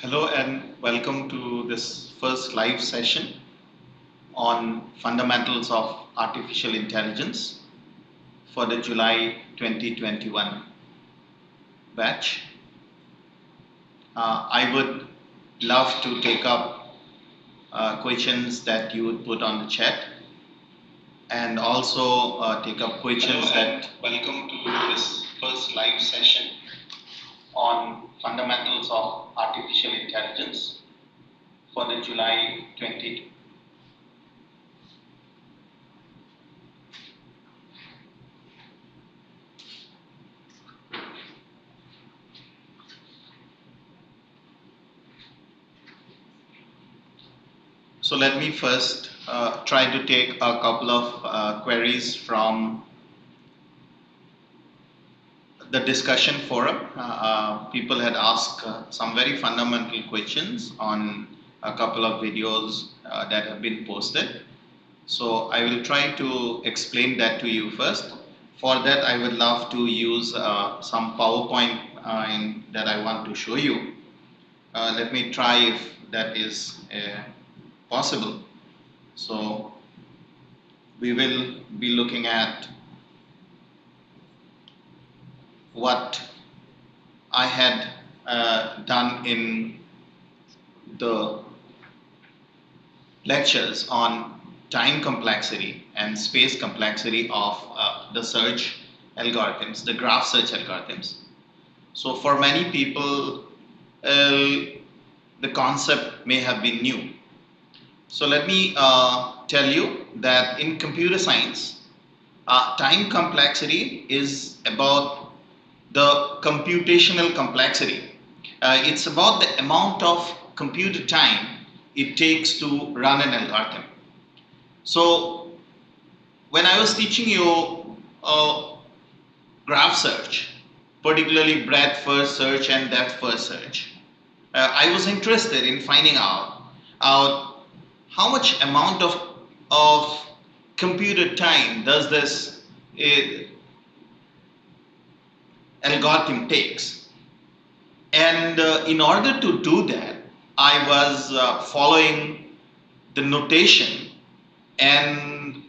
Hello and welcome to this first live session on fundamentals of artificial intelligence for the July 2021 batch. I would love to take up questions that you would put on the chat and also take up questions that welcome to this first live session on fundamentals of artificial intelligence for the July 20. So let me first try to take a couple of queries from the discussion forum. People had asked some very fundamental questions on a couple of videos that have been posted. So I will try to explain that to you first. For that, I would love to use some PowerPoint that I want to show you. Let me try if that is possible. So we will be looking at what I had done in the lectures on time complexity and space complexity of the search algorithms, the graph search algorithms. So for many people, the concept may have been new. So let me tell you that in computer science, time complexity is about the computational complexity. It's about the amount of computer time it takes to run an algorithm. So when I was teaching you graph search, particularly breadth first search and depth first search, I was interested in finding out how much amount of computer time does this algorithm takes. And in order to do that, I was following the notation and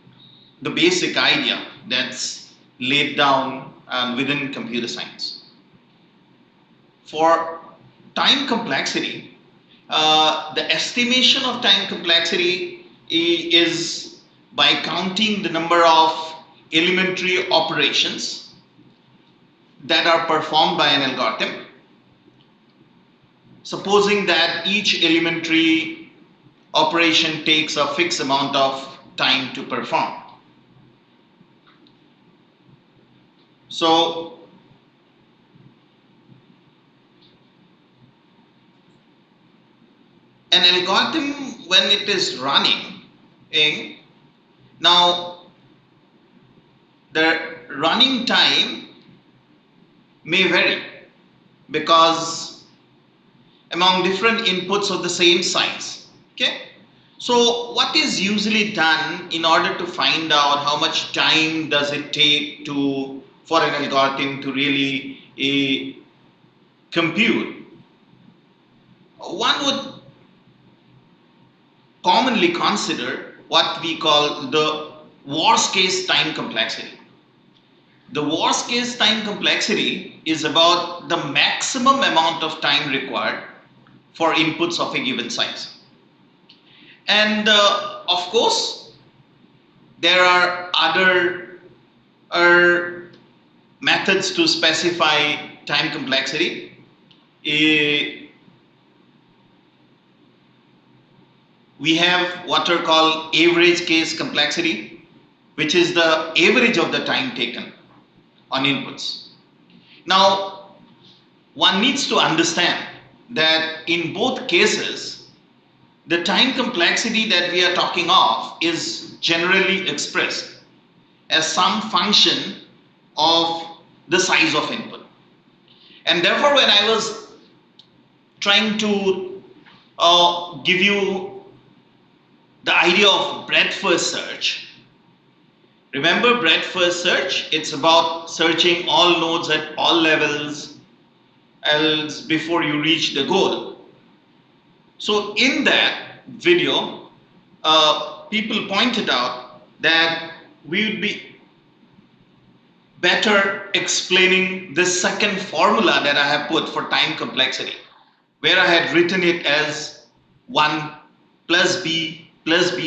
the basic idea that's laid down within computer science. For time complexity, the estimation of time complexity is by counting the number of elementary operations that are performed by an algorithm, supposing that each elementary operation takes a fixed amount of time to perform. So an algorithm, when it is running, now the running time may vary because among different inputs of the same size. Okay, so what is usually done in order to find out how much time does it take for an algorithm to really compute? One would commonly consider what we call the worst case time complexity. The worst case time complexity is about the maximum amount of time required for inputs of a given size. And of course, there are other methods to specify time complexity. We have what are called average case complexity, which is the average of the time taken on inputs. Now, one needs to understand that in both cases, the time complexity that we are talking of is generally expressed as some function of the size of input. And therefore, when I was trying to give you the idea of breadth first search, remember breadth first search, it's about searching all nodes at all levels else before you reach the goal. So in that video, people pointed out that we would be better explaining the second formula that I have put for time complexity, where I had written it as 1 plus b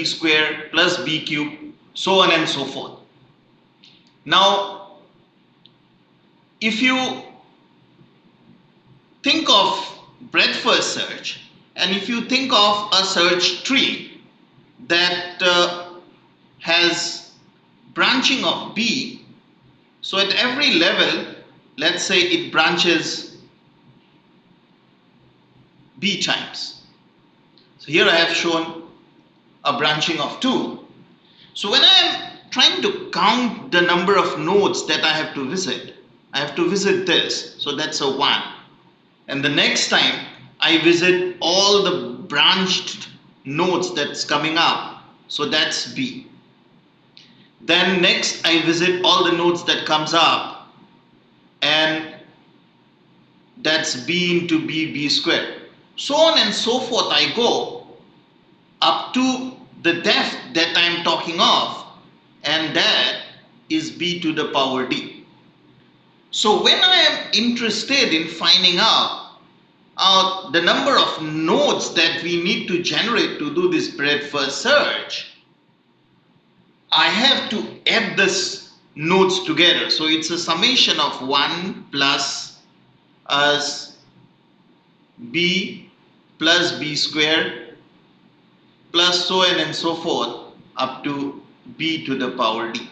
square plus b cube, so on and so forth. Now, if you think of breadth first search, and if you think of a search tree that has branching of b, so at every level, let's say it branches b times. So here I have shown a branching of 2. So when I am trying to count the number of nodes that I have to visit this, so that's a 1. And the next time I visit all the branched nodes that's coming up, so that's b. Then next I visit all the nodes that comes up, and that's b into b squared. So on and so forth I go up to the depth that I am talking of, and that is b to the power d. So when I am interested in finding out the number of nodes that we need to generate to do this breadth first search, I have to add this nodes together. So it's a summation of 1 plus b plus b squared plus so on and so forth up to b to the power d.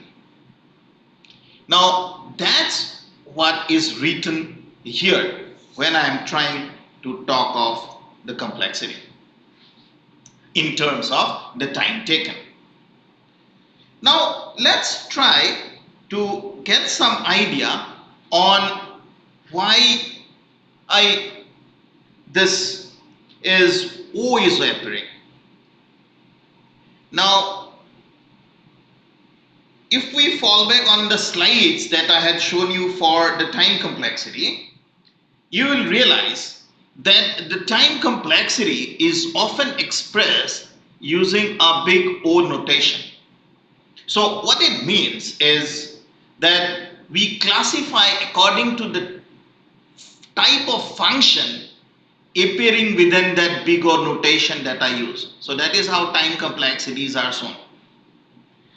Now that's what is written here when I am trying to talk of the complexity in terms of the time taken. Now let's try to get some idea on why this is always appearing. Now if we fall back on the slides that I had shown you for the time complexity, you will realize that the time complexity is often expressed using a big O notation. So what it means is that we classify according to the type of function appearing within that big O notation that I use. So that is how time complexities are shown.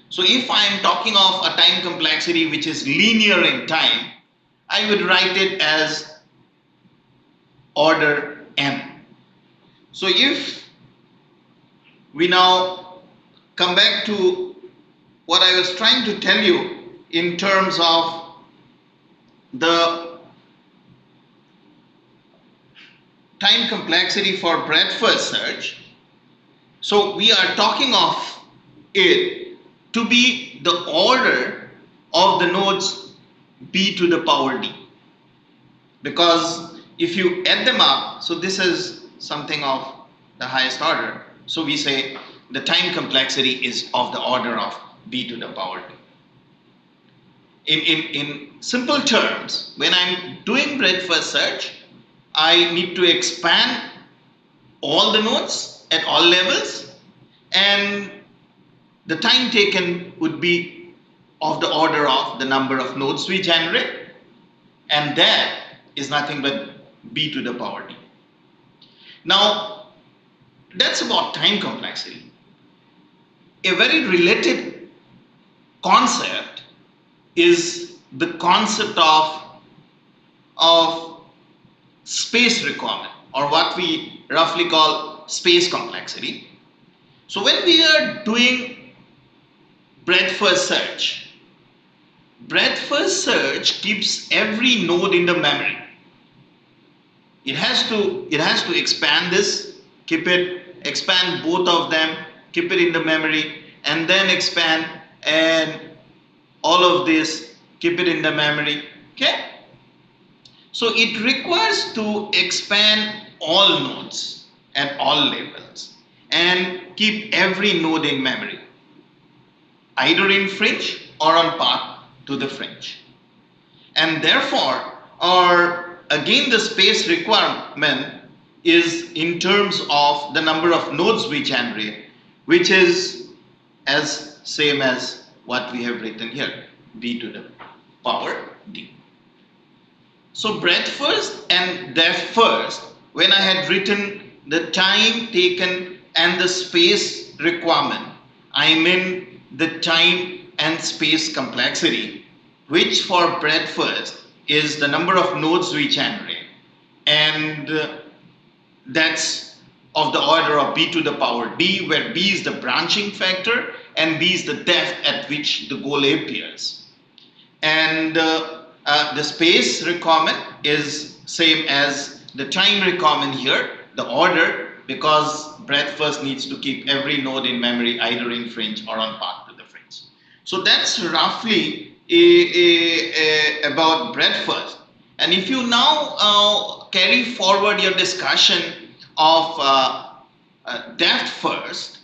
So if I am talking of a time complexity which is linear in time, I would write it as order n. So if we now come back to what I was trying to tell you in terms of the time complexity for breadth first search, so we are talking of it to be the order of the nodes b to the power d, because if you add them up, so this is something of the highest order, so we say the time complexity is of the order of b to the power d. In simple terms, when I'm doing breadth first search, I need to expand all the nodes at all levels, and the time taken would be of the order of the number of nodes we generate, and that is nothing but b to the power d. Now that's about time complexity. A very related concept is the concept of space requirement, or what we roughly call space complexity. So when we are doing breadth first search keeps every node in the memory. It has to expand this, expand both of them, keep it in the memory, and then expand and all of this, keep it in the memory. Okay? So it requires to expand all nodes at all levels and keep every node in memory, either in fringe or on path to the fringe. And therefore, again, the space requirement is in terms of the number of nodes we generate, which is as same as what we have written here, b to the power d. So breadth first and depth first, when I had written the time taken and the space requirement, I mean the time and space complexity, which for breadth first is the number of nodes we generate, and that's of the order of b to the power d, where b is the branching factor and b is the depth at which the goal appears. And the space requirement is same as the time requirement here, the order, because breadth first needs to keep every node in memory either in fringe or on path to the fringe. So that's roughly about breadth first. And if you now carry forward your discussion of depth first,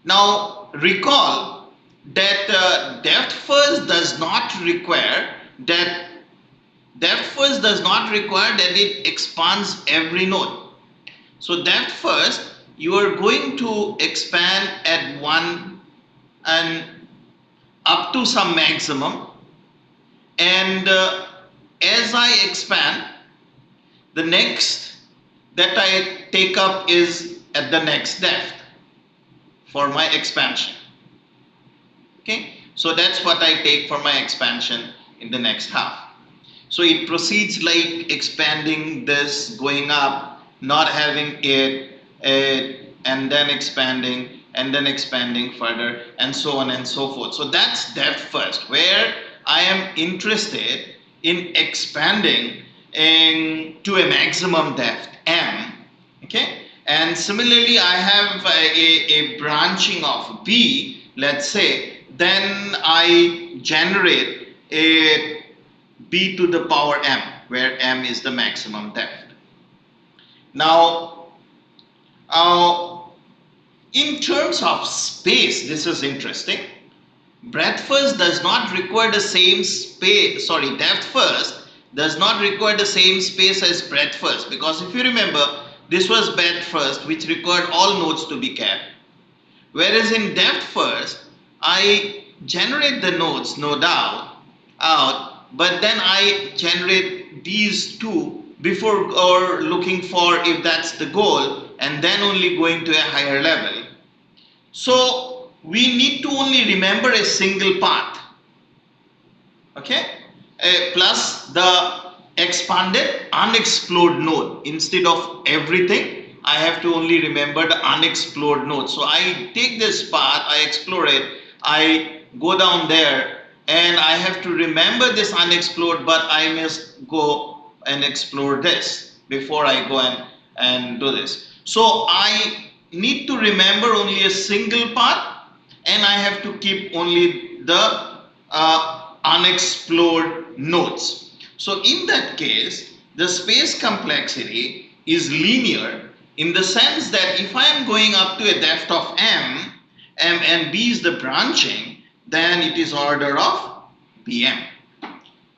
now recall that depth first does not require that it expands every node. So depth first, you are going to expand at one and up to some maximum, and as I expand, the next that I take up is at the next depth for my expansion. Okay, so that's what I take for my expansion in the next half. So it proceeds like expanding this, going up, not having it, and then expanding further, and so on and so forth. So that's depth first, where I am interested in expanding to a maximum depth m. Okay, and similarly I have a branching of b, let's say, then I generate a b to the power m, where m is the maximum depth. Now, in terms of space, this is interesting. Breadth first does not require the same space, depth first does not require the same space as breadth first, because if you remember, this was breadth first, which required all nodes to be kept. Whereas in depth first, I generate the nodes, no doubt, out, but then I generate these two before or looking for if that's the goal, and then only going to a higher level. So we need to only remember a single path, okay, plus the expanded unexplored node. Instead of everything, I have to only remember the unexplored node. So I take this path, I explore it, I go down there, and I have to remember this unexplored, but I must go and explore this before I go and do this. So I need to remember only a single path, and I have to keep only the unexplored nodes. So in that case, the space complexity is linear in the sense that if I am going up to a depth of m and b is the branching, then it is order of bm.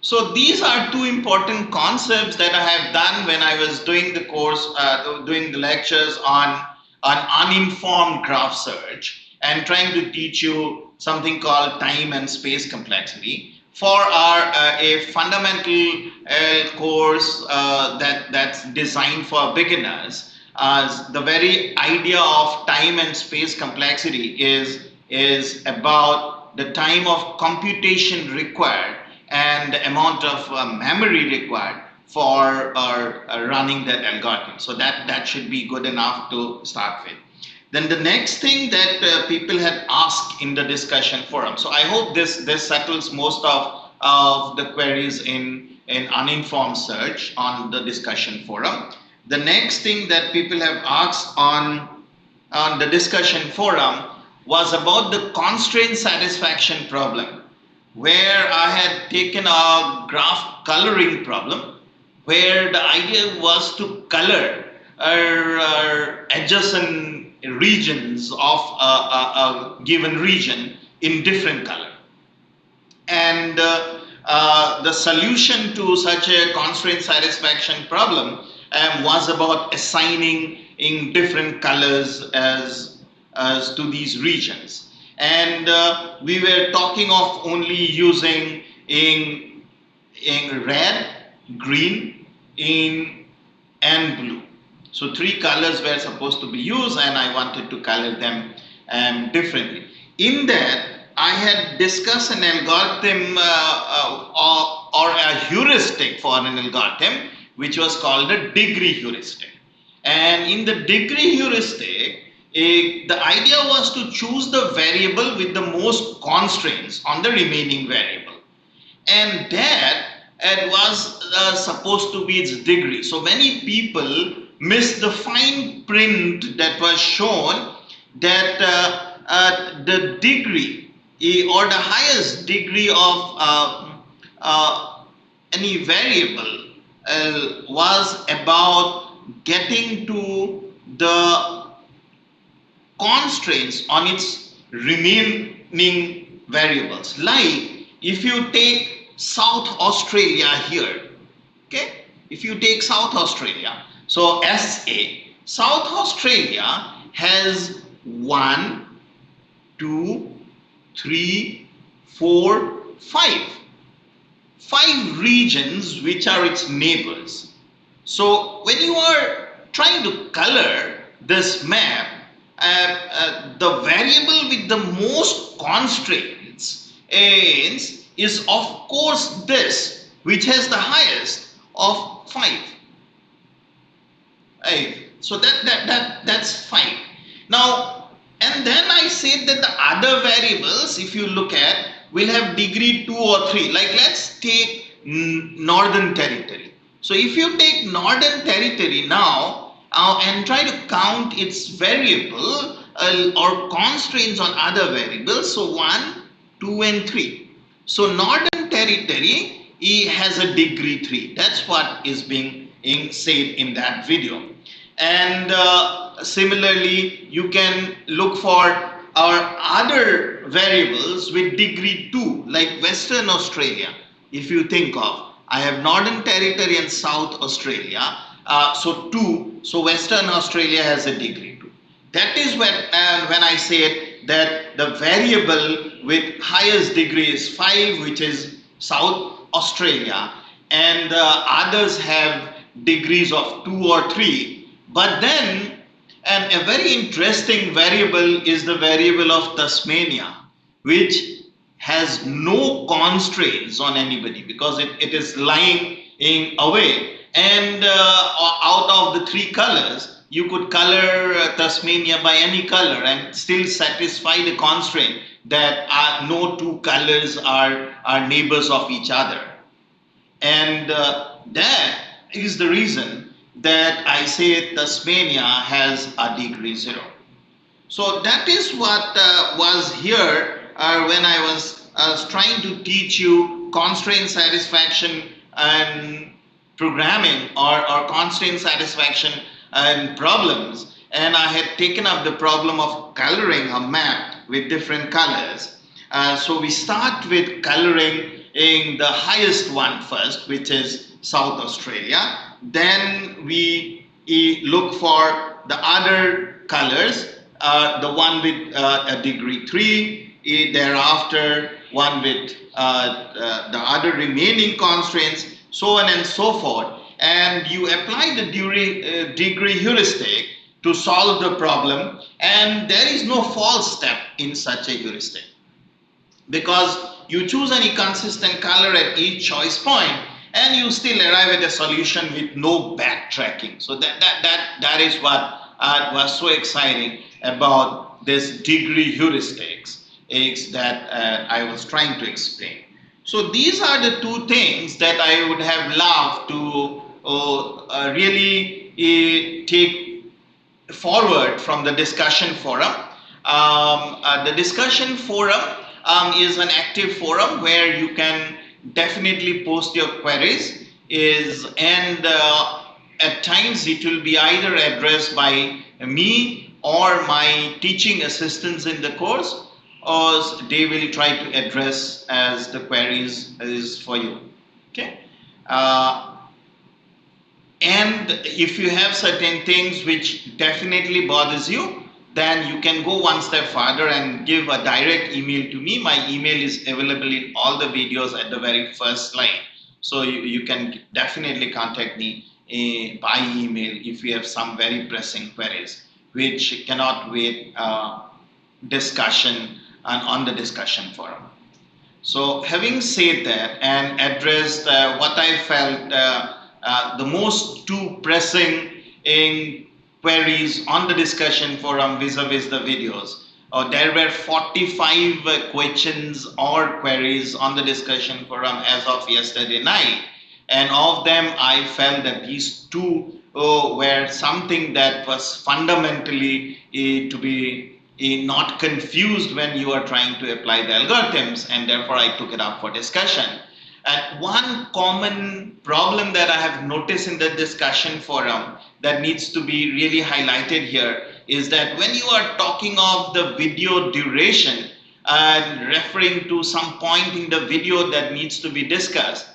So these are two important concepts that I have done when I was doing the course, doing the lectures on uninformed graph search, and trying to teach you something called time and space complexity for our a fundamental course that's designed for beginners. The very idea of time and space complexity is about the time of computation required and the amount of memory required for running that algorithm. So that should be good enough to start with. Then the next thing that people had asked in the discussion forum. So I hope this settles most of the queries in uninformed search on the discussion forum. The next thing that people have asked on the discussion forum was about the constraint satisfaction problem, where I had taken a graph coloring problem, where the idea was to color adjacent regions of a given region in different color. And the solution to such a constraint satisfaction problem was about assigning in different colors as to these regions, and we were talking of only using in red, green, in and blue. So three colors were supposed to be used, and I wanted to color them differently. In that, I had discussed an algorithm or a heuristic for an algorithm, which was called a degree heuristic. And in the degree heuristic, the idea was to choose the variable with the most constraints on the remaining variable, and that it was supposed to be its degree. So many people miss the fine print that was shown, that the degree or the highest degree of any variable was about getting to the constraints on its remaining variables. Like if you take South Australia here, okay, if you take South Australia, so SA, South Australia has 1, 2, 3, 4, 5 regions which are its neighbors. So when you are trying to color this map, the variable with the most constraints is of course this, which has the highest of 5. Right? So that's fine. Now, and then I said that the other variables, if you look at, will have degree 2 or 3. Like let's take Northern Territory. So if you take Northern Territory now and try to count its variable or constraints on other variables, so 1, 2 and 3. So Northern Territory has a degree 3. That's what is being said in that video. And similarly, you can look for our other variables with degree 2, like Western Australia. If you think of, I have Northern Territory and South Australia, so 2, so Western Australia has a degree 2. That is when I said that the variable with highest degree is 5, which is South Australia, and others have degrees of 2 or 3. But then, and a very interesting variable is the variable of Tasmania, which has no constraints on anybody because it is lying in away. And out of the 3 colors, you could color Tasmania by any color and still satisfy the constraint that no 2 colors are neighbors of each other. And that is the reason that I say Tasmania has a degree 0. So that is what was here when I was trying to teach you constraint satisfaction and programming or constraint satisfaction and problems. And I had taken up the problem of coloring a map with different colors. So we start with coloring in the highest one first, which is South Australia. Then we look for the other colors, the one with a degree 3, thereafter one with the other remaining constraints, so on and so forth. And you apply the degree heuristic to solve the problem, and there is no false step in such a heuristic because you choose any consistent color at each choice point and you still arrive at a solution with no backtracking. So that is what was so exciting about this degree heuristics that I was trying to explain. So these are the 2 things that I would have loved to really take forward from the discussion forum. The discussion forum is an active forum where you can definitely post your queries and at times it will be either addressed by me or my teaching assistants in the course, or they will try to address as the queries is for you. Okay. And if you have certain things which definitely bothers you, then you can go one step further and give a direct email to me. My email is available in all the videos at the very first slide. So you can definitely contact me by email if you have some very pressing queries which cannot wait discussion and on the discussion forum. So, having said that and addressed what I felt the most two pressing queries on the discussion forum vis-a-vis the videos, there were 45 questions or queries on the discussion forum as of yesterday night, and of them I felt that these two were something that was fundamentally to be not confused when you are trying to apply the algorithms, and therefore I took it up for discussion. And one common problem that I have noticed in the discussion forum that needs to be really highlighted here is that when you are talking of the video duration and referring to some point in the video that needs to be discussed,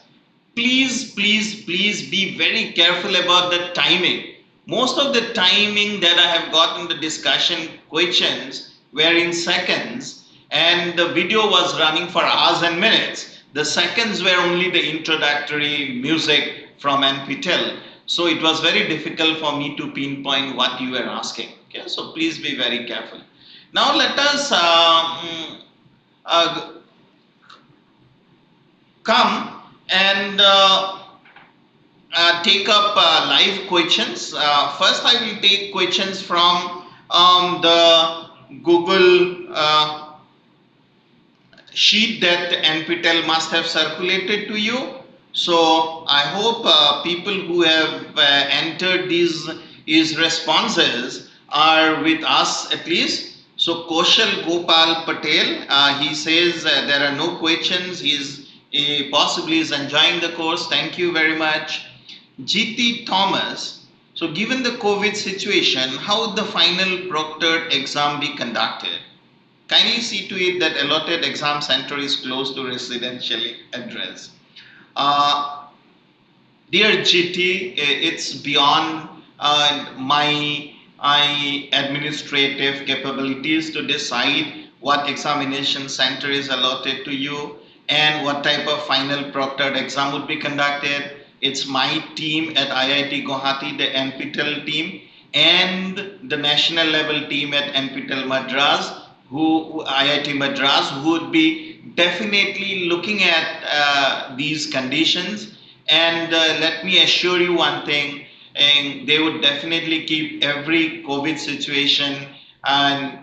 please be very careful about the timing. Most of the timing that I have got in the discussion questions were in seconds, and the video was running for hours and minutes. The seconds were only the introductory music from NPTEL. So it was very difficult for me to pinpoint what you were asking. Okay, so please be very careful. Now let us uh, come and take up live questions. First, I will take questions from the Google sheet that NPTEL must have circulated to you. So I hope people who have entered these responses are with us at least. So Kaushal Gopal Patel, he says there are no questions. He possibly is enjoying the course. Thank you very much. GT Thomas, so given the COVID situation, how would the final proctored exam be conducted? Kindly see to it that allotted exam center is close to residential address. Uh, Dear GT, it's beyond my administrative capabilities to decide what examination center is allotted to you and what type of final proctored exam would be conducted. It's my team at IIT Guwahati, the NPTEL team, and the national level team at NPTEL Madras, IIT Madras, who would be definitely looking at these conditions. And let me assure you one thing, and they would definitely keep every COVID situation and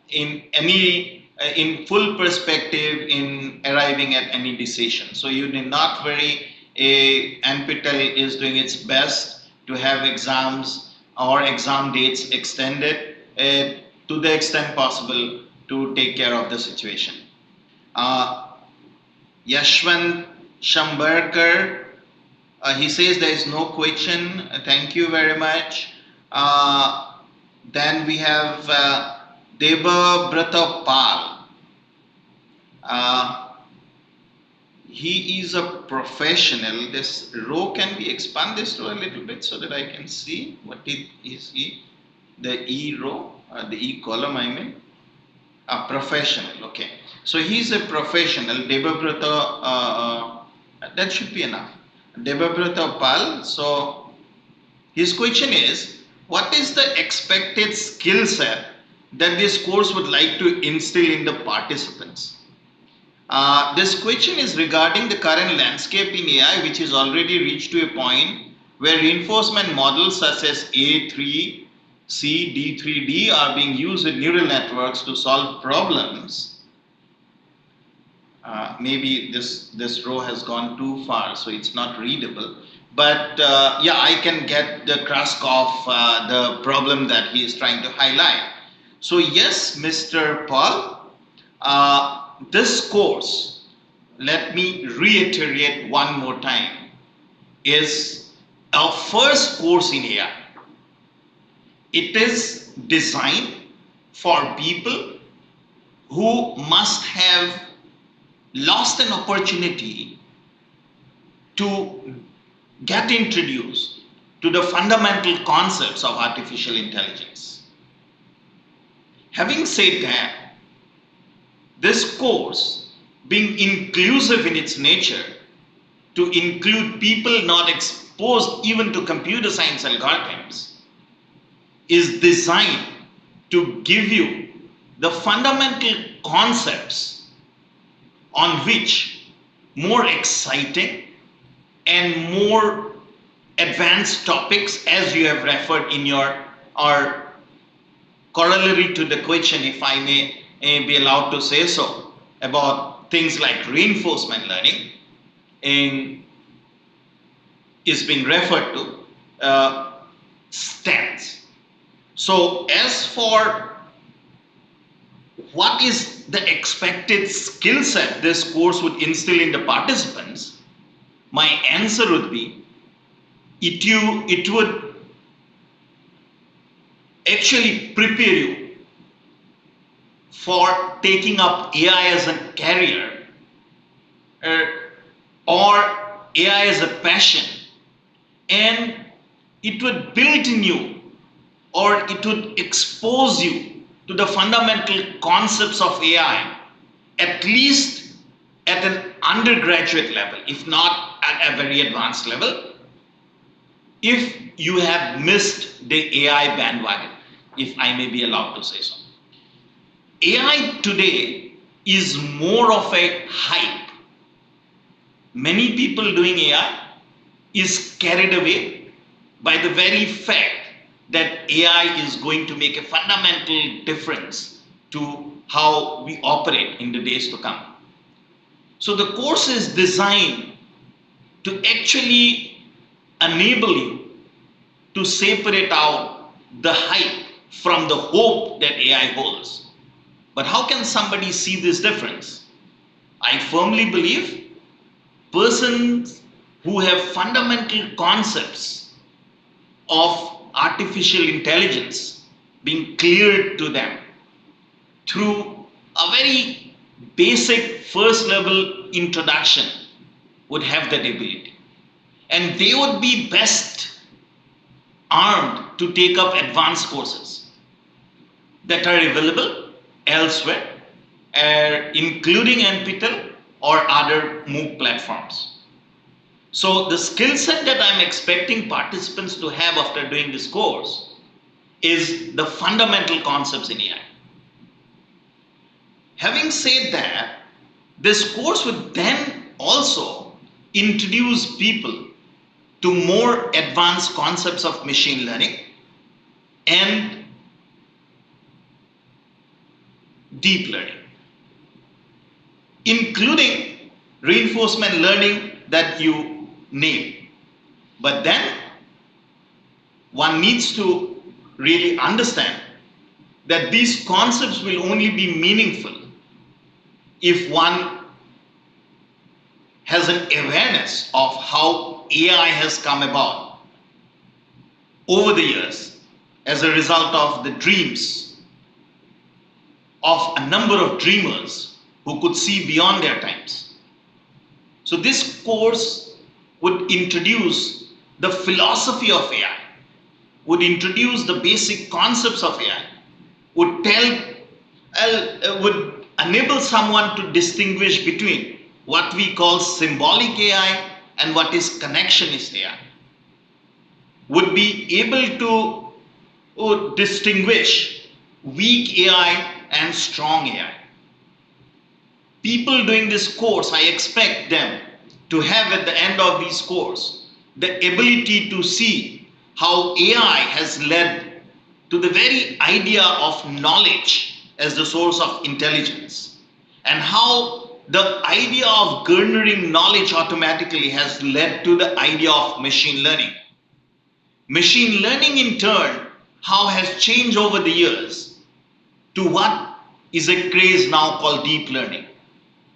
in full perspective in arriving at any decision. So you need not worry. NPTEL is doing its best to have exams or exam dates extended to the extent possible to take care of the situation. Yashwant Shambarkar, he says there is no question. Thank you very much. Then we have Deva Brata Pal. He is a professional. This row can be expanded this row a little bit so that I can see what it is he. The E row, the E column I mean. A professional, okay. So he's a professional, Debabrata, that should be enough. Debabrata Pal, so his question is, what is the expected skill set that this course would like to instill in the participants? This question is regarding the current landscape in AI, which is already reached to a point where reinforcement models such as A3C, D3D are being used with neural networks to solve problems. Maybe this row has gone too far, so it's not readable. But yeah, I can get the grasp of the problem that he is trying to highlight. So yes, Mr. Paul, this course, let me reiterate one more time, is our first course in AI. It is designed for people who must have lost an opportunity to get introduced to the fundamental concepts of artificial intelligence. Having said that, this course, being inclusive in its nature, to include people not exposed even to computer science algorithms, is designed to give you the fundamental concepts on which more exciting and more advanced topics, as you have referred in your or corollary to the question, if I may be allowed to say so, about things like reinforcement learning, is being referred to STEMs. So as for what is the expected skill set this course would instill in the participants, my answer would be it would actually prepare you for taking up AI as a career or AI as a passion, and it would build in you, or it would expose you to the fundamental concepts of AI, at least at an undergraduate level, if not at a very advanced level, if you have missed the AI bandwagon, if I may be allowed to say so. AI today is more of a hype. Many people doing AI is carried away by the very fact that AI is going to make a fundamental difference to how we operate in the days to come. So the course is designed to actually enable you to separate out the hype from the hope that AI holds. But how can somebody see this difference? I firmly believe persons who have fundamental concepts of artificial intelligence being cleared to them through a very basic first level introduction would have that ability. And they would be best armed to take up advanced courses that are available elsewhere, including NPTEL or other MOOC platforms. So the skill set that I'm expecting participants to have after doing this course is the fundamental concepts in AI. Having said that, this course would then also introduce people to more advanced concepts of machine learning and deep learning, including reinforcement learning that you name. But then one needs to really understand that these concepts will only be meaningful if one has an awareness of how AI has come about over the years as a result of the dreams of a number of dreamers who could see beyond their times. So this course would introduce the philosophy of AI, would introduce the basic concepts of AI, would enable someone to distinguish between what we call symbolic AI and what is connectionist AI, would be able to distinguish weak AI and strong AI. People doing this course, I expect them to have at the end of this course the ability to see how AI has led to the very idea of knowledge as the source of intelligence, and how the idea of garnering knowledge automatically has led to the idea of machine learning. Machine learning in turn, how has changed over the years to what is a craze now called deep learning.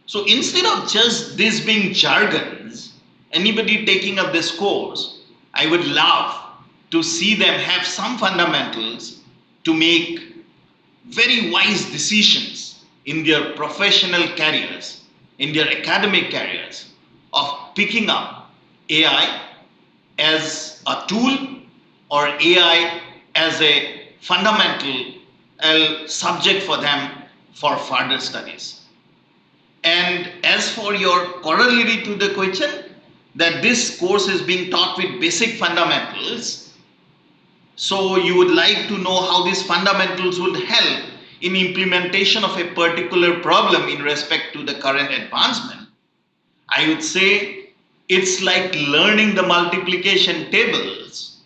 So instead of just this being jargons, anybody taking up this course, I would love to see them have some fundamentals to make very wise decisions in their professional careers, in their academic careers, of picking up AI as a tool or AI as a fundamental subject for them for further studies. And as for your corollary to the question, that this course is being taught with basic fundamentals, so you would like to know how these fundamentals would help in implementation of a particular problem in respect to the current advancement. I would say it's like learning the multiplication tables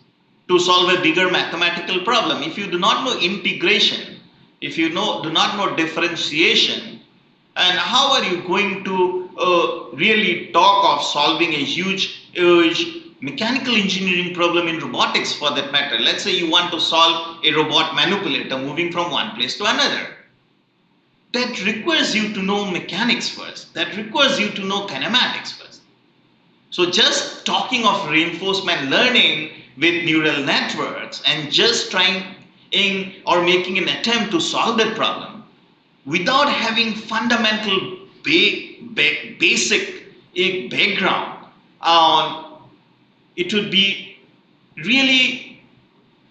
to solve a bigger mathematical problem. If you do not know integration, if you do not know differentiation, and how are you going to really talk of solving a huge mechanical engineering problem in robotics for that matter? Let's say you want to solve a robot manipulator moving from one place to another. That requires you to know mechanics first. That requires you to know kinematics first. So just talking of reinforcement learning with neural networks and just trying or making an attempt to solve that problem without having fundamental basic background on, it would be really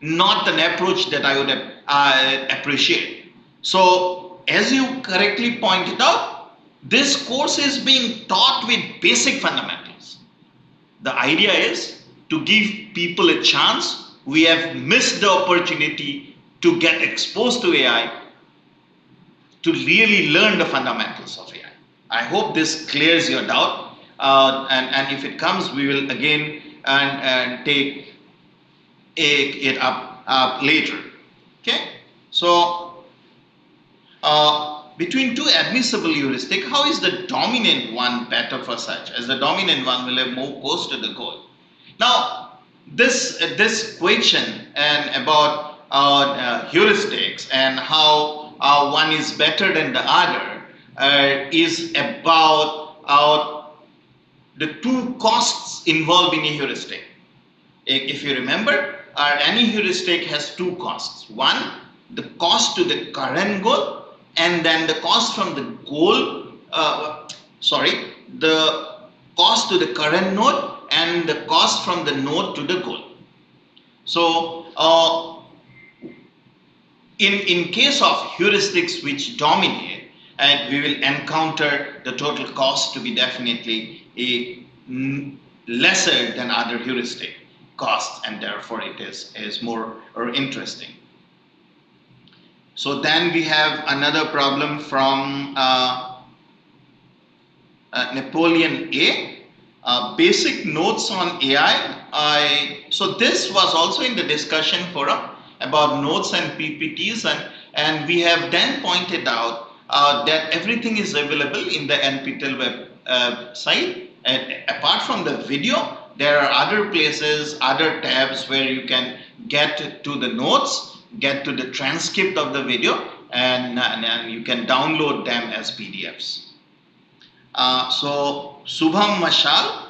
not an approach that I would appreciate. So as you correctly pointed out, this course is being taught with basic fundamentals. The idea is to give people a chance. We have missed the opportunity to get exposed to AI, to really learn the fundamentals of AI. I hope this clears your doubt, and if it comes, we will again and take it up later. Okay, so between two admissible heuristic, how is the dominant one better for such, as the dominant one will have more close to the goal? Now, this question and about heuristics and how one is better than the other is about the two costs involved in a heuristic. If you remember, any heuristic has two costs. One, the cost to the current goal, and then the cost from the goal, the cost to the current node and the cost from the node to the goal. So in case of heuristics which dominate, and we will encounter the total cost to be definitely lesser than other heuristic costs, and therefore it is more interesting. So then we have another problem from Napoleon A. Basic notes on AI. So this was also in the discussion forum about notes and PPTs, and we have then pointed out that everything is available in the NPTEL website. And apart from the video, there are other places, other tabs where you can get to the notes, get to the transcript of the video, and you can download them as PDFs. So Subham Mashal,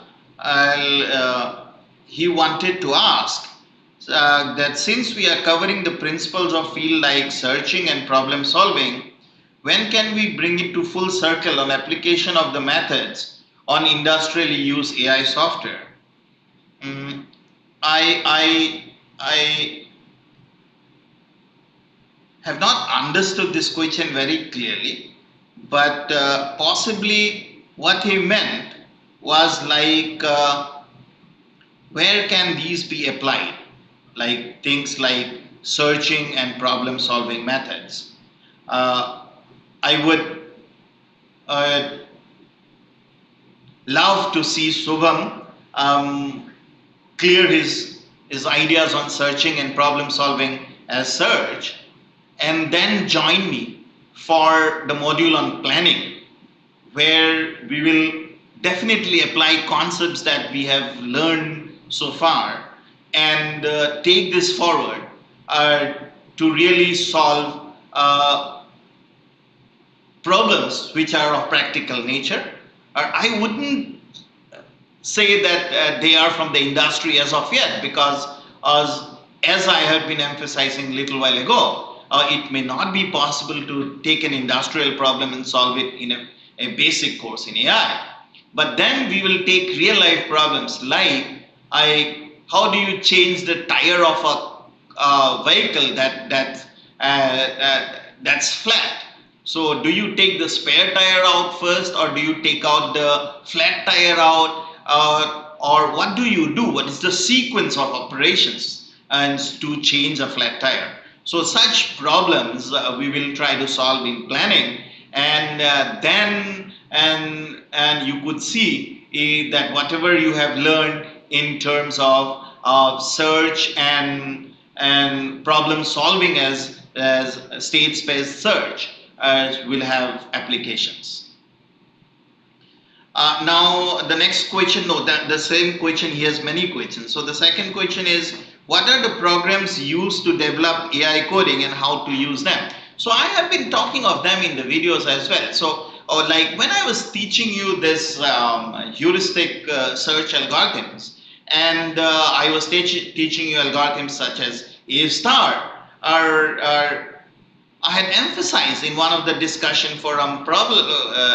he wanted to ask that since we are covering the principles of field like searching and problem solving, when can we bring it to full circle on application of the methods on industrially used AI software? I have not understood this question very clearly, but possibly what he meant was like where can these be applied, like things like searching and problem solving methods. I would love to see Subham clear his ideas on searching and problem solving as search, and then join me for the module on planning, where we will definitely apply concepts that we have learned so far and take this forward to really solve problems which are of practical nature. I wouldn't say that they are from the industry as of yet, because as I have been emphasizing a little while ago, it may not be possible to take an industrial problem and solve it in a basic course in AI. But then we will take real life problems, like I how do you change the tire of a vehicle that's flat? So do you take the spare tire out first, or do you take out the flat tire out, or what do you do? What is the sequence of operations and to change a flat tire? So such problems we will try to solve in planning, and then you could see that whatever you have learned in terms of search and problem solving as state space search will have applications. Now the next question, no, that the same question, he has many questions. So the second question is, what are the programs used to develop AI coding and how to use them? So I have been talking of them in the videos as well. So like when I was teaching you this heuristic search algorithms, and I was teaching you algorithms such as A star, or I had emphasized in one of the discussion forum problem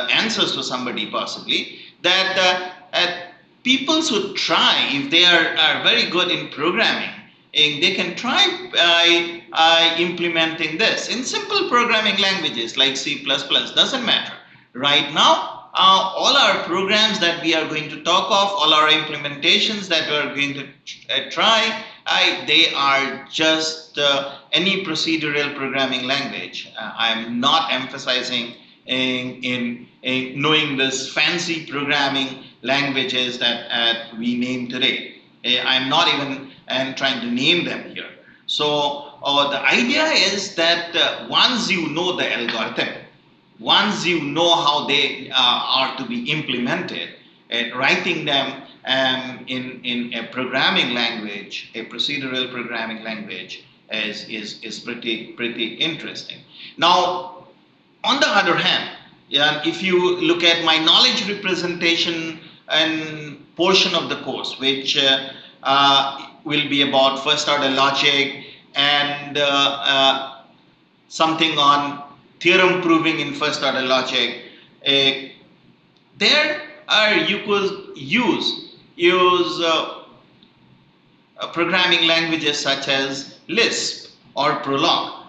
answers to somebody possibly that people should try, if they are very good in programming, and they can try implementing this in simple programming languages like C++, doesn't matter. Right now, all our programs that we are going to talk of, all our implementations that we are going to try, they are just any procedural programming language. I'm not emphasizing in knowing this fancy programming languages that we name today. I'm not even trying to name them here. So the idea is that once you know the algorithm, once you know how they are to be implemented, writing them in a programming language, a procedural programming language, is pretty interesting. Now, on the other hand, if you look at my knowledge representation and portion of the course, which will be about first order logic and something on theorem proving in first order logic, there you could use programming languages such as Lisp or Prolog,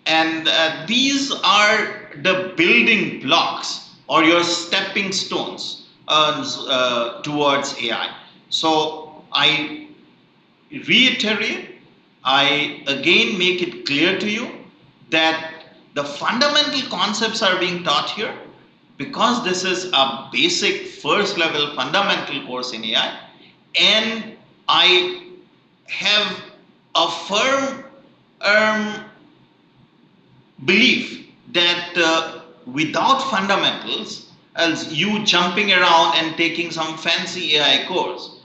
and these are the building blocks or your stepping stones towards AI. So I reiterate, I again make it clear to you that the fundamental concepts are being taught here, because this is a basic first level fundamental course in AI, and I have a firm belief that without fundamentals, as you jumping around and taking some fancy AI course,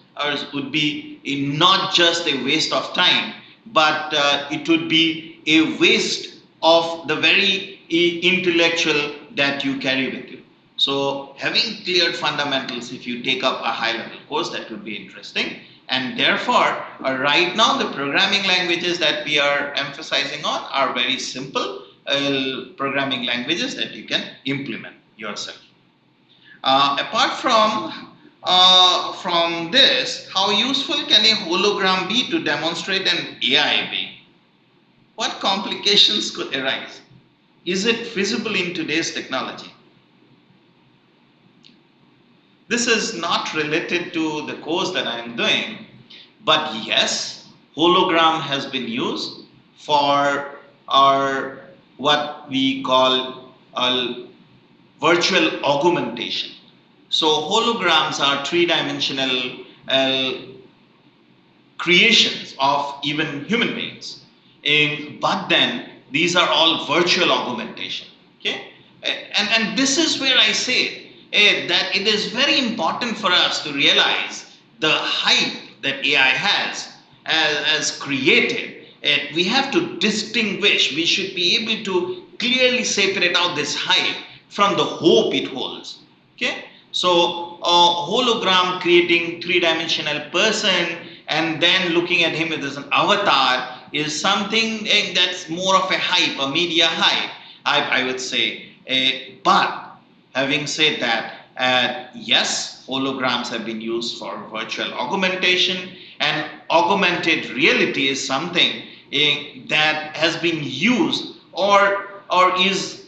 would be not just a waste of time, but it would be a waste of the very intellectual that you carry with you. So having cleared fundamentals, if you take up a high level course, that would be interesting. And therefore, right now the programming languages that we are emphasizing on are very simple programming languages that you can implement yourself. Apart from this, how useful can a hologram be to demonstrate an AI being? What complications could arise? Is it feasible in today's technology? This is not related to the course that I am doing, but yes, hologram has been used for our what we call virtual augmentation. So holograms are three-dimensional creations of even human beings. But then these are all virtual augmentation. Okay, and this is where I say that it is very important for us to realize the hype that AI has created. We have to distinguish. We should be able to clearly separate out this hype from the hope it holds. Okay, so hologram creating three-dimensional person and then looking at him as an avatar is something that's more of a hype, a media hype, I would say. But having said that, Yes, holograms have been used for virtual augmentation, and augmented reality is something that has been used or is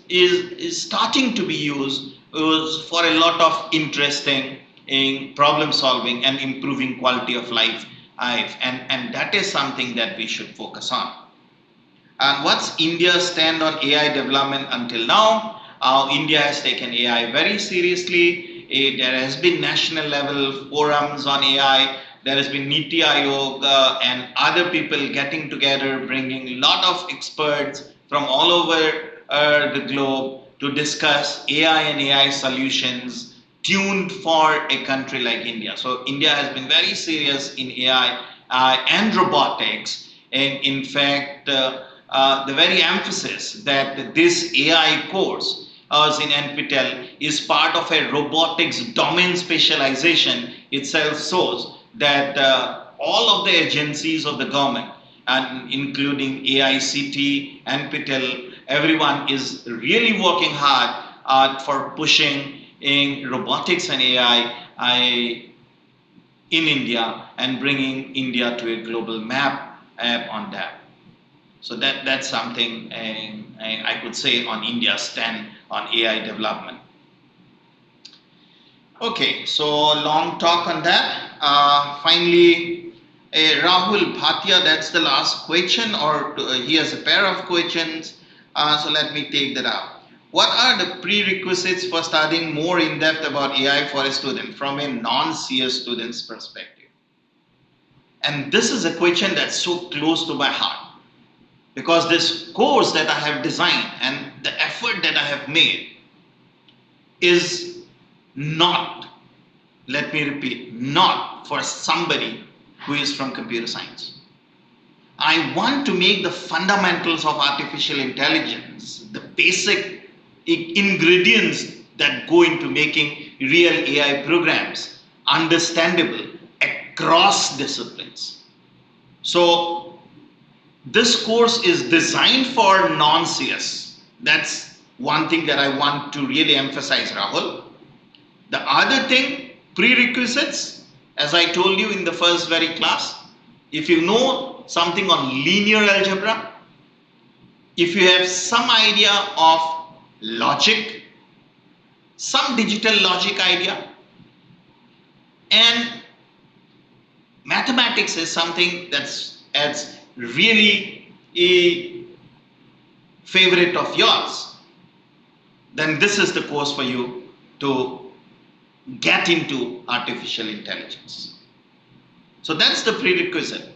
starting to be used for a lot of interesting in problem solving and improving quality of life. And that is something that we should focus on. And what's India's stand on AI development until now? India has taken AI very seriously. There has been national level forums on AI. There has been Niti Aayog and other people getting together, bringing a lot of experts from all over the globe to discuss AI and AI solutions tuned for a country like India. So India has been very serious in AI and robotics. And in fact, the very emphasis that this AI course as in NPTEL is part of a robotics domain specialization itself shows that all of the agencies of the government and including AICT, NPTEL, everyone is really working hard for pushing in robotics and AI in India and bringing India to a global map on that. So that's something I could say on India's stand on AI development. Okay, so long talk on that. Finally, Rahul Bhatia, that's the last question, or he has a pair of questions. So let me take that out. What are the prerequisites for studying more in depth about AI for a student from a non-CS student's perspective? And this is a question that's so close to my heart, because this course that I have designed and the effort that I have made is not, let me repeat, not for somebody who is from computer science. I want to make the fundamentals of artificial intelligence, the basic ingredients that go into making real AI programs understandable across disciplines. So this course is designed for non-CS. That's one thing that I want to really emphasize, Rahul. The other thing, prerequisites, as I told you in the first very class, if you know something on linear algebra, if you have some idea of logic, some digital logic idea, and mathematics is something that's really a favorite of yours, then this is the course for you to get into artificial intelligence. So that's the prerequisite.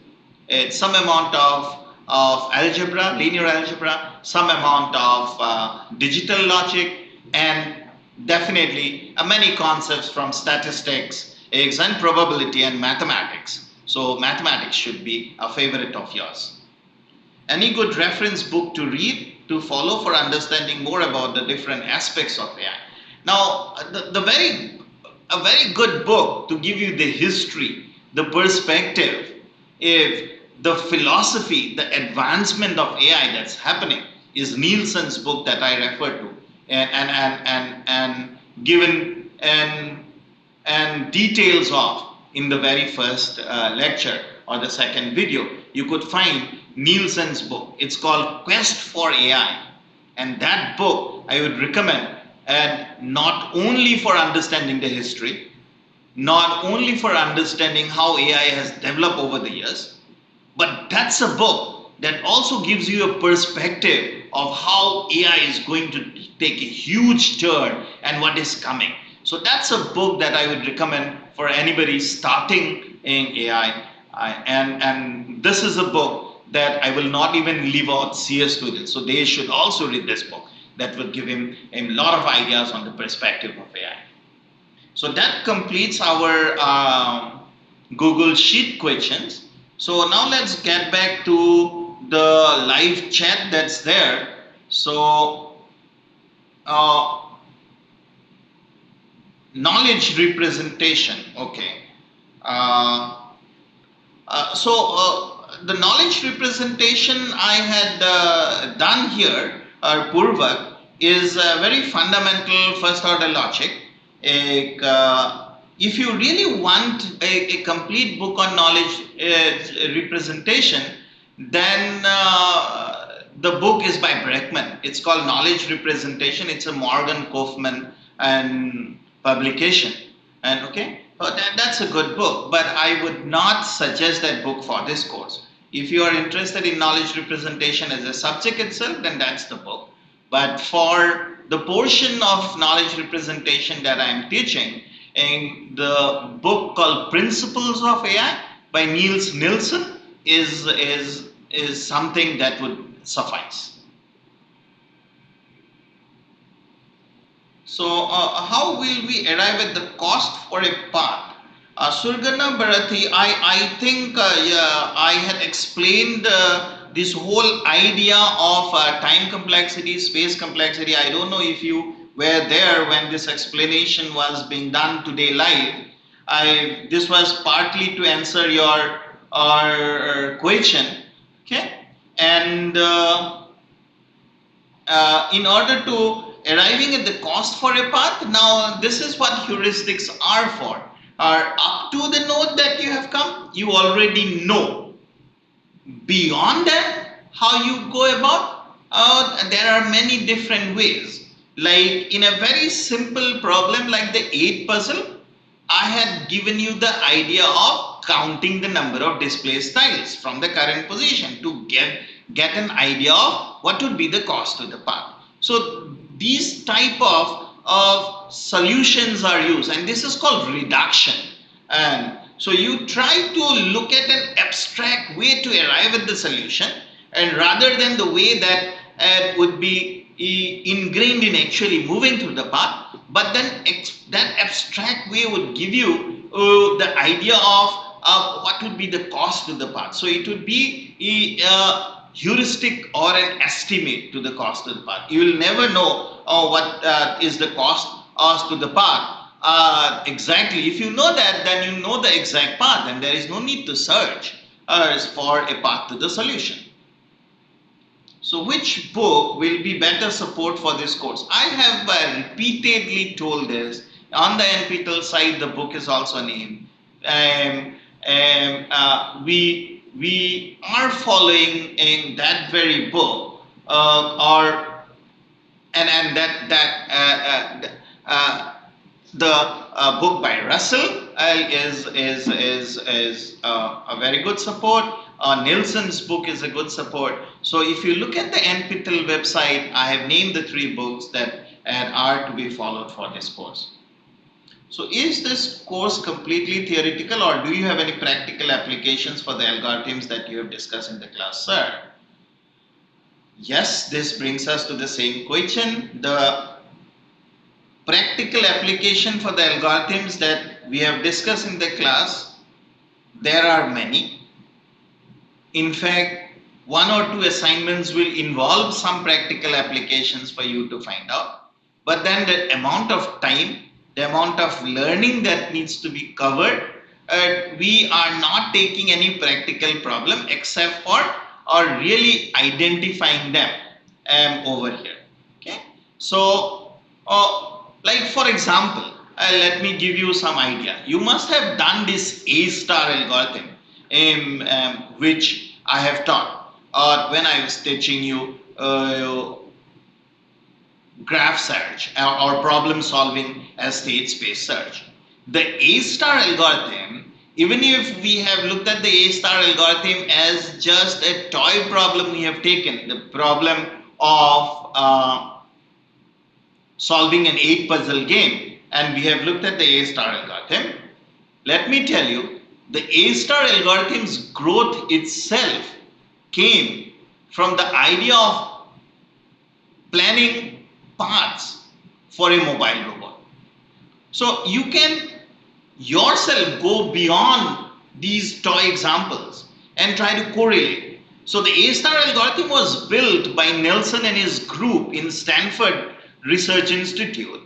It's some amount of algebra, linear algebra, some amount of digital logic, and definitely many concepts from statistics, and probability and mathematics. So mathematics should be a favorite of yours. Any good reference book to read to follow for understanding more about the different aspects of AI? Now, a very good book to give you the history, the perspective, if the philosophy, the advancement of AI that's happening is Nielsen's book that I refer to, and given and details of in the very first lecture or the second video. You could find Nielsen's book. It's called Quest for AI, and that book I would recommend, and not only for understanding the history, not only for understanding how AI has developed over the years, but that's a book that also gives you a perspective of how AI is going to take a huge turn and what is coming. So that's a book that I would recommend for anybody starting in AI. And this is a book that I will not even leave out CS students. So they should also read this book. That will give him a lot of ideas on the perspective of AI. So that completes our Google Sheet questions. So now let's get back to the live chat that's there. So knowledge representation, okay. The knowledge representation I had done here, Purvak, is very fundamental first order logic, If you really want a complete book on knowledge representation, then the book is by Breckman. It's called Knowledge Representation. It's a Morgan Kaufman and publication. And okay, that's a good book, but I would not suggest that book for this course. If you are interested in knowledge representation as a subject itself, then that's the book. But for the portion of knowledge representation that I am teaching, in the book called Principles of AI by Niels Nielsen is something that would suffice. So, how will we arrive at the cost for a path? Surgana Bharathi, I think yeah, I had explained this whole idea of time complexity, space complexity. I don't know if you were there when this explanation was being done today live. This was partly to answer your question, okay? And in order to arriving at the cost for a path, now this is what heuristics are for. Are up to the node that you have come, you already know. Beyond that, how you go about, there are many different ways. Like in a very simple problem like the 8 puzzle, I had given you the idea of counting the number of displaced tiles from the current position to get an idea of what would be the cost of the path. So these type of solutions are used, and this is called reduction. And so you try to look at an abstract way to arrive at the solution, and rather than the way that would be ingrained in actually moving through the path, but then that abstract way would give you the idea of what would be the cost to the path. So it would be a heuristic or an estimate to the cost of the path. You will never know what is the cost to the path exactly. If you know that, then you know the exact path, and there is no need to search for a path to the solution. So which book will be better support for this course? I have repeatedly told this. On the NPTEL side, the book is also named. We are following in that very book, the book by Russell is a very good support. Nielsen's book is a good support. So if you look at the NPTEL website, I have named the 3 books that are to be followed for this course. So is this course completely theoretical, or do you have any practical applications for the algorithms that you have discussed in the class, sir? Yes, this brings us to the same question. The practical application for the algorithms that we have discussed in the class, there are many. In fact, 1 or 2 assignments will involve some practical applications for you to find out. But then the amount of time, the amount of learning that needs to be covered, we are not taking any practical problem except for really identifying them over here. Okay. So, like for example, let me give you some idea. You must have done this A star algorithm, which I have taught, or when I was teaching you graph search or problem solving as state space search. The A star algorithm, even if we have looked at the A star algorithm as just a toy problem we have taken, the problem of solving an 8 puzzle game, and we have looked at the A star algorithm, let me tell you, the A star algorithm's growth itself came from the idea of planning paths for a mobile robot. So you can yourself go beyond these toy examples and try to correlate. So the A star algorithm was built by Nelson and his group in Stanford Research Institute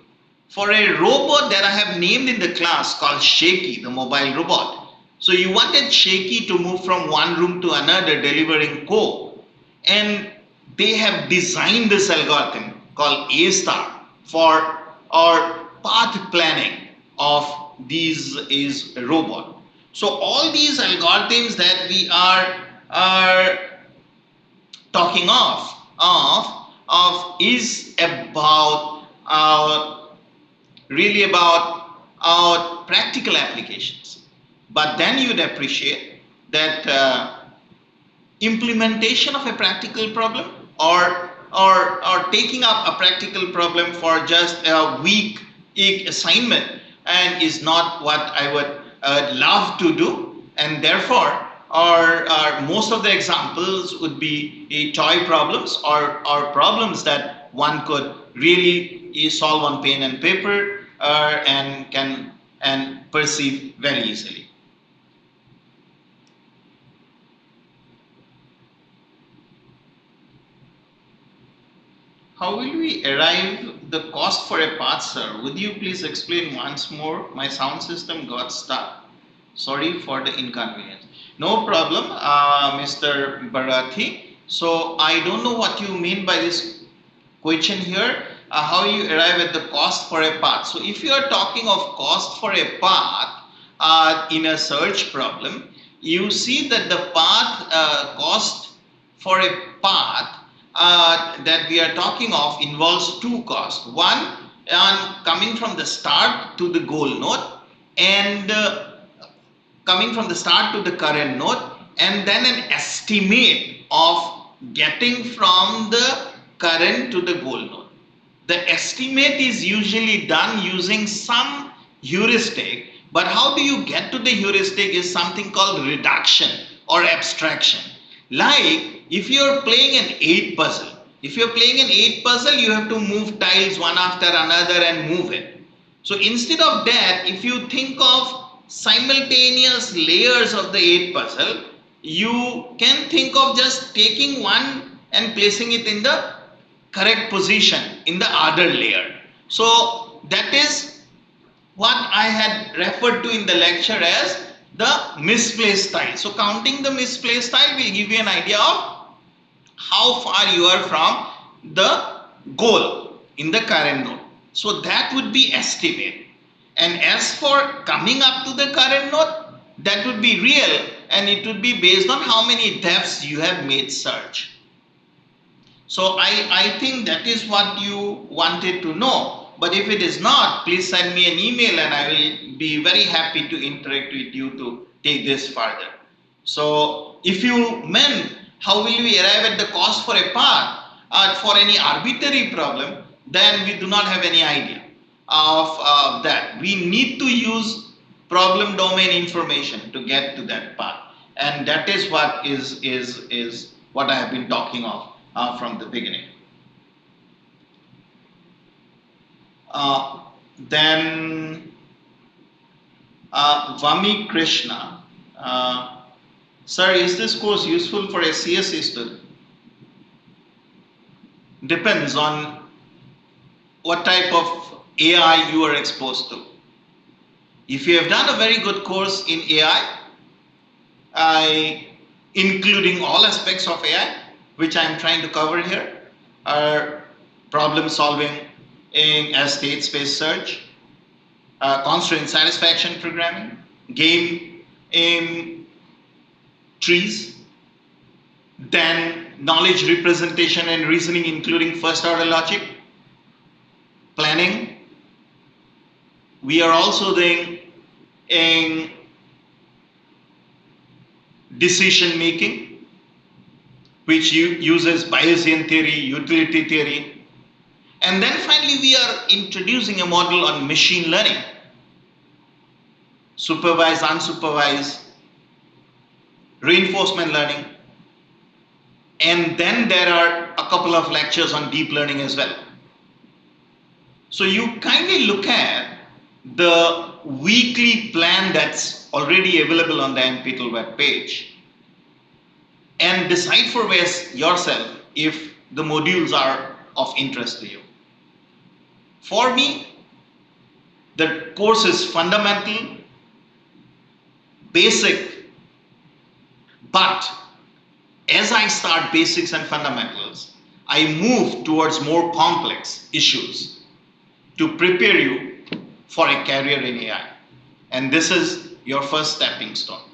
for a robot that I have named in the class called Shaky, the mobile robot. So you wanted Shaky to move from one room to another delivering code, and they have designed this algorithm called A star for path planning of these is a robot. So all these algorithms that we are talking of is about really about our practical applications. But then you'd appreciate that implementation of a practical problem, or taking up a practical problem for just a week assignment, and is not what I would love to do. And therefore or most of the examples would be toy problems, or problems that one could really solve on pen and paper, and can and perceive very easily. How will we arrive the cost for a path, sir? Would you please explain once more? My sound system got stuck. Sorry for the inconvenience. No problem, Mr. Bharati. So I don't know what you mean by this question here. How you arrive at the cost for a path. So if you are talking of cost for a path in a search problem, you see that the path cost for a path that we are talking of involves two costs. One, coming from the start to the goal node, and coming from the start to the current node, and then an estimate of getting from the current to the goal node. The estimate is usually done using some heuristic, but how do you get to the heuristic is something called reduction or abstraction. Like if you're playing an 8 puzzle, you have to move tiles one after another and move it. So instead of that, if you think of simultaneous layers of the 8 puzzle, you can think of just taking one and placing it in the correct position in the other layer. So that is what I had referred to in the lecture as the misplaced tile. So counting the misplaced tile will give you an idea of how far you are from the goal in the current node. So that would be estimate. And as for coming up to the current node, that would be real, and it would be based on how many depths you have made search. So I think that is what you wanted to know. But if it is not, please send me an email and I will be very happy to interact with you to take this further. So if you meant how will we arrive at the cost for a path for any arbitrary problem, then we do not have any idea of that. We need to use problem domain information to get to that path, and that is what is what I have been talking of from the beginning. Then Vami Krishna, sir, is this course useful for a CSE student? Depends on what type of AI you are exposed to. If you have done a very good course in AI, including all aspects of AI, which I am trying to cover here, are problem solving in a state space search, constraint satisfaction programming, game in trees, then knowledge representation and reasoning, including first order logic, planning. We are also doing in decision making, which uses Bayesian theory, utility theory. And then finally we are introducing a model on machine learning, supervised, unsupervised, reinforcement learning. And then there are a couple of lectures on deep learning as well. So you kindly look at the weekly plan that's already available on the NPTEL web page and decide for yourself if the modules are of interest to you. For me, the course is fundamental, basic, but as I start basics and fundamentals, I move towards more complex issues to prepare you for a career in AI. And this is your first stepping stone.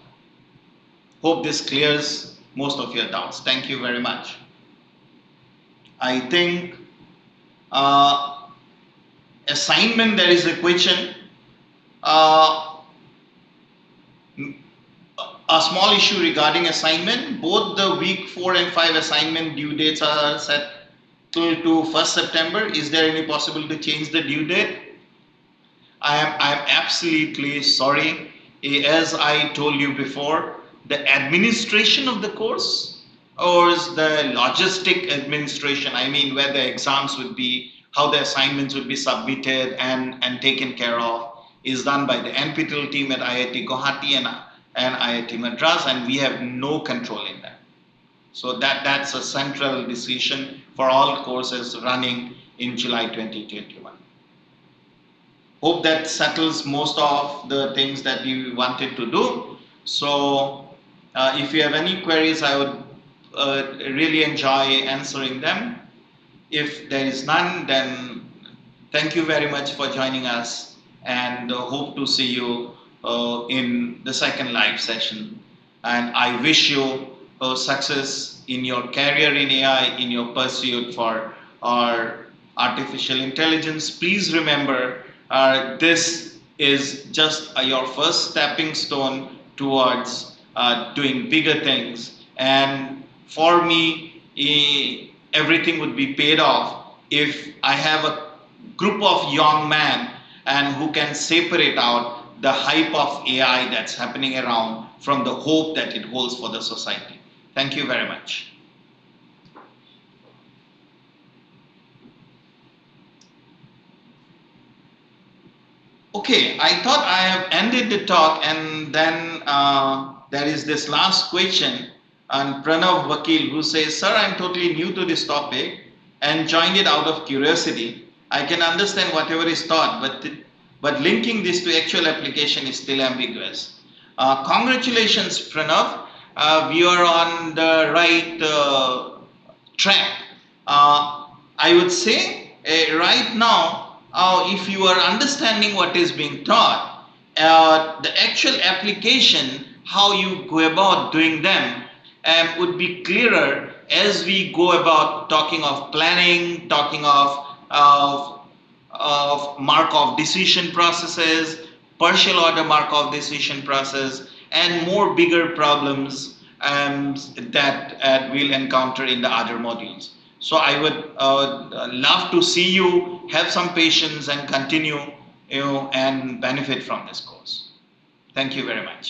Hope this clears most of your doubts. Thank you very much. I think uh, assignment, there is a question. Uh, a small issue regarding assignment. Both the week 4 and 5 assignment due dates are set to 1st September. Is there any possibility to change the due date? I am absolutely sorry. As I told you before, the administration of the course, or is the logistic administration, I mean where the exams would be, how the assignments would be submitted and taken care of, is done by the NPTEL team at IIT Guwahati and IIT Madras, and we have no control in that. So that's a central decision for all courses running in July 2021. Hope that settles most of the things that you wanted to do. So if you have any queries, I would really enjoy answering them. If there is none, then thank you very much for joining us, and hope to see you in the second live session. And I wish you success in your career in AI, in your pursuit for our artificial intelligence. Please remember, this is just your first stepping stone towards doing bigger things. And for me, everything would be paid off if I have a group of young men and who can separate out the hype of AI that's happening around from the hope that it holds for the society. Thank you very much. Okay, I thought I have ended the talk, and then there is this last question, and Pranav Vakil, who says, "Sir, I'm totally new to this topic and joined it out of curiosity. I can understand whatever is taught, but linking this to actual application is still ambiguous." Congratulations, Pranav. We are on the right track. I would say right now, if you are understanding what is being taught, the actual application, how you go about doing them, would be clearer as we go about talking of planning, talking of Markov decision processes, partial order Markov decision process, and more bigger problems that we'll encounter in the other modules. So I would love to see you have some patience and continue, and benefit from this course. Thank you very much.